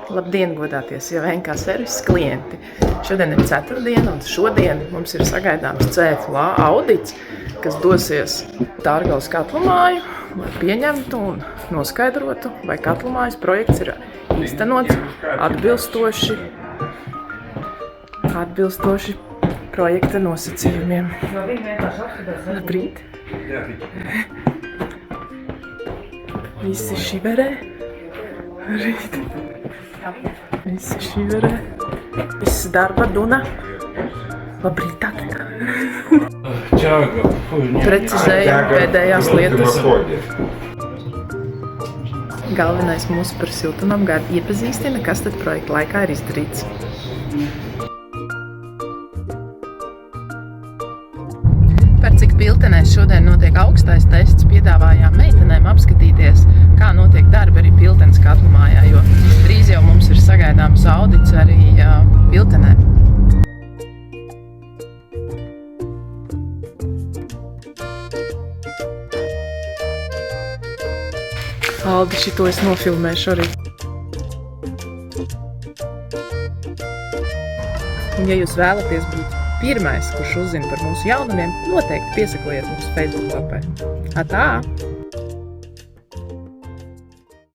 Labdien, godāties JVNK servises klienti! Šodien ir ceturtdiena un šodien mums ir sagaidāms CFLA audits, kas dosies Dārgavas katlumāju, lai pieņemtu un noskaidrotu, vai katlumājas projekts ir īstenots atbilstoši projekta nosacījumiem. Labrīt! Visi šiverē. Visi šiverē. Viss darba duna. Labrīt, Agita. Precizējam pēdējās lietas. Galvenais mūsu par siltumapgādi iepazīstina, kas tad projekta laikā ir izdarīts. Par cik Piltenēs šodien notiek augstais tests, piedāvājām meitenēm apskatīties, kā notiek darbi arī Piltenes katlumājā, jo drīz jau mums ir sagaidāms audits arī Piltenē. Aldi, šito es nofilmēšu arī. Un ja jūs vēlaties būt pirmais, kurš uzzina par mūsu jaunumiem, noteikti piesakojiet mūsu Facebook lapai. Atā!